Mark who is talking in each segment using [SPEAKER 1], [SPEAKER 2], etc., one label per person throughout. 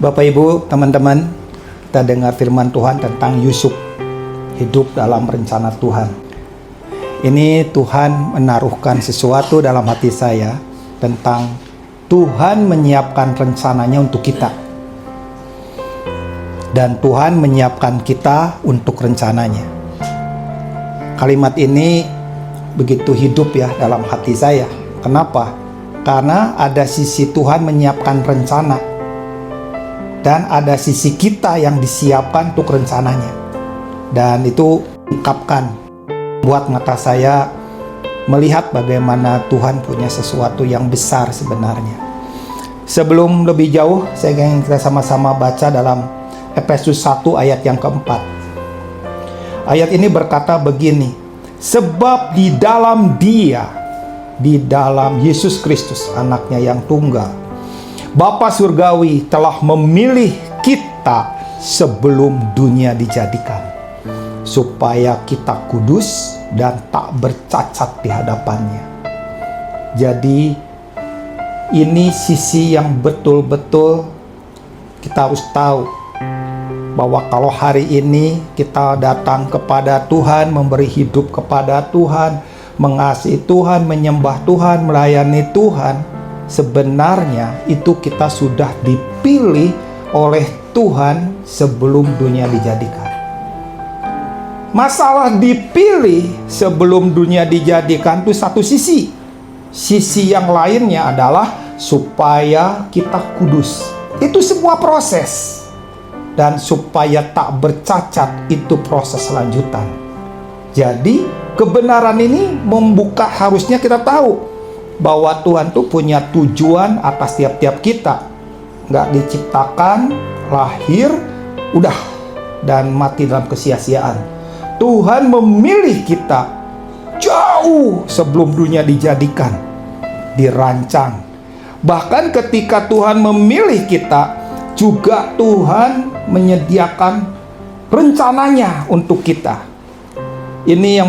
[SPEAKER 1] Bapak Ibu, teman-teman, kita dengar firman Tuhan tentang Yusuf, hidup dalam rencana Tuhan. Ini Tuhan menaruhkan sesuatu dalam hati saya tentang Tuhan menyiapkan rencananya untuk kita. Dan Tuhan menyiapkan kita untuk rencananya. Kalimat ini begitu hidup ya dalam hati saya. Kenapa? Karena ada sisi Tuhan menyiapkan rencana. Dan ada sisi kita yang disiapkan untuk rencananya. Dan itu ungkapkan buat mata saya melihat bagaimana Tuhan punya sesuatu yang besar sebenarnya. Sebelum lebih jauh, saya ingin kita sama-sama baca dalam Efesus 1 ayat yang keempat. Ayat ini berkata begini, sebab di dalam Dia, di dalam Yesus Kristus, anaknya yang tunggal, Bapa Surgawi telah memilih kita sebelum dunia dijadikan, supaya kita kudus dan tak bercacat di hadapannya. Jadi ini sisi yang betul-betul kita harus tahu, bahwa kalau hari ini kita datang kepada Tuhan, memberi hidup kepada Tuhan, mengasihi Tuhan, menyembah Tuhan, melayani Tuhan, sebenarnya itu kita sudah dipilih oleh Tuhan sebelum dunia dijadikan. Masalah dipilih sebelum dunia dijadikan itu satu sisi. Sisi yang lainnya adalah supaya kita kudus. Itu sebuah proses. Dan supaya tak bercacat, itu proses lanjutan. Jadi kebenaran ini membuka, harusnya kita tahu bahwa Tuhan tuh punya tujuan atas tiap-tiap kita. Nggak diciptakan, lahir, udah, dan mati dalam kesia-siaan. Tuhan memilih kita jauh sebelum dunia dijadikan, dirancang. Bahkan ketika Tuhan memilih kita, juga Tuhan menyediakan rencananya untuk kita. Ini yang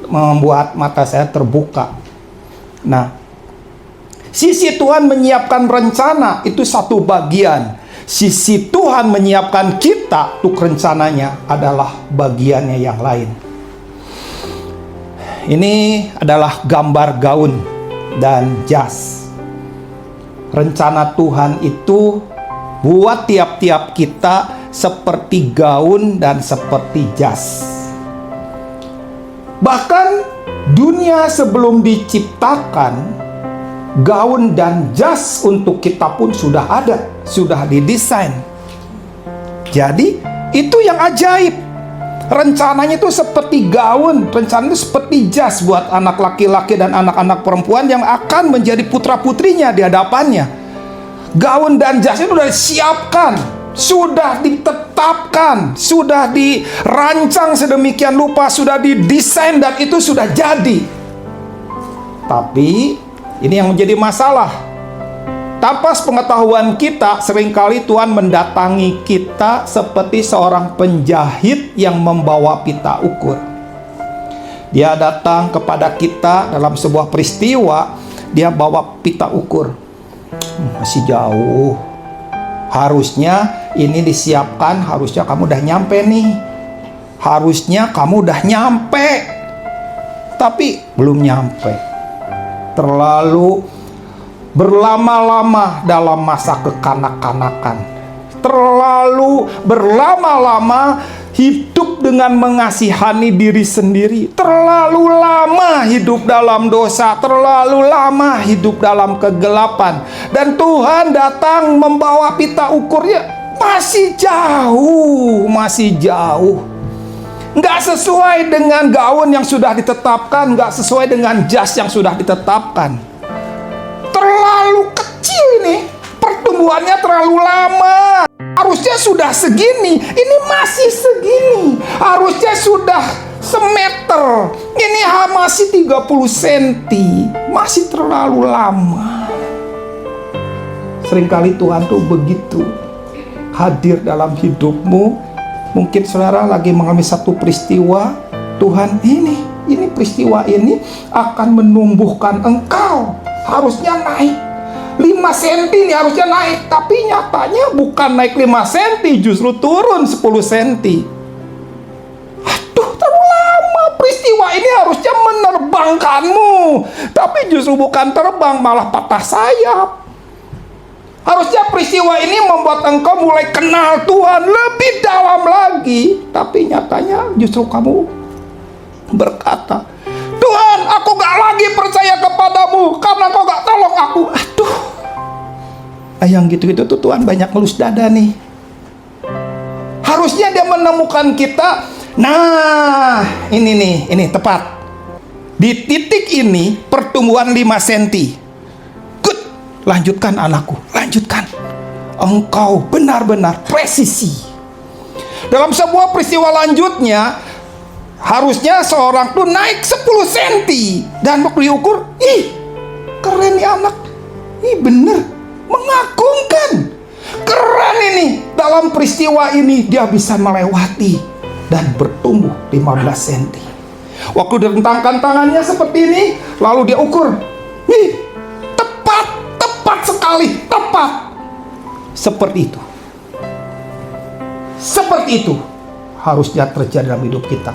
[SPEAKER 1] membuat mata saya terbuka. Nah, sisi Tuhan menyiapkan rencana itu satu bagian. Sisi Tuhan menyiapkan kita untuk rencananya adalah bagiannya yang lain. Ini adalah gambar gaun dan jas. Rencana Tuhan itu buat tiap-tiap kita seperti gaun dan seperti jas. Bahkan dunia sebelum diciptakan, gaun dan jas untuk kita pun sudah ada, sudah didesain. Jadi itu yang ajaib. Rencananya itu seperti gaun, rencananya itu seperti jas buat anak laki-laki dan anak-anak perempuan yang akan menjadi putra-putrinya di hadapannya. Gaun dan jas itu sudah disiapkan, sudah ditetapkan, sudah dirancang sedemikian rupa, sudah didesain, dan itu sudah jadi. Tapi ini yang menjadi masalah. Tanpa pengetahuan kita, seringkali Tuhan mendatangi kita seperti seorang penjahit yang membawa pita ukur. Dia datang kepada kita dalam sebuah peristiwa, dia bawa pita ukur. Masih jauh. Harusnya ini disiapkan, harusnya kamu udah nyampe nih. Harusnya kamu udah nyampe. Tapi belum nyampe. Terlalu berlama-lama dalam masa kekanak-kanakan. Terlalu berlama-lama hidup dengan mengasihani diri sendiri. Terlalu lama hidup dalam dosa. Terlalu lama hidup dalam kegelapan. Dan Tuhan datang membawa pita ukurnya. Masih jauh. Masih jauh. Nggak sesuai dengan gaun yang sudah ditetapkan. Nggak sesuai dengan jas yang sudah ditetapkan. Terlalu kecil ini, pertumbuhannya terlalu lama. Harusnya sudah segini, ini masih segini. Harusnya sudah semeter, ini masih 30 cm. Masih terlalu lama. Seringkali Tuhan tuh begitu hadir dalam hidupmu. Mungkin saudara lagi mengalami satu peristiwa, Tuhan ini peristiwa ini akan menumbuhkan engkau. Harusnya naik, 5 senti nih harusnya naik, tapi nyatanya bukan naik 5 senti, justru turun 10 senti. Aduh, terlalu lama. Peristiwa ini harusnya menerbangkanmu, tapi justru bukan terbang, malah patah sayap. Harusnya peristiwa ini membuat engkau mulai kenal Tuhan lebih dalam lagi, tapi nyatanya justru kamu berkata, Tuhan, aku gak lagi percaya kepadamu karena kau gak tolong aku. Aduh, yang gitu-gitu tuh Tuhan banyak ngelus dada nih. Harusnya dia menemukan kita. Nah, ini tepat. Di titik ini pertumbuhan 5 senti. Good, lanjutkan anakku, lanjutkan. Engkau benar-benar presisi. Dalam sebuah peristiwa lanjutnya, harusnya seorang tuh naik 10 senti. Dan waktu diukur, ih, keren nih anak. Ih, bener, mengagumkan. Keren ini. Dalam peristiwa ini dia bisa melewati dan bertumbuh 15 senti. Waktu direntangkan tangannya seperti ini, lalu dia ukur. Ih, tepat sekali, tepat. Seperti itu. Seperti itu harusnya terjadi dalam hidup kita.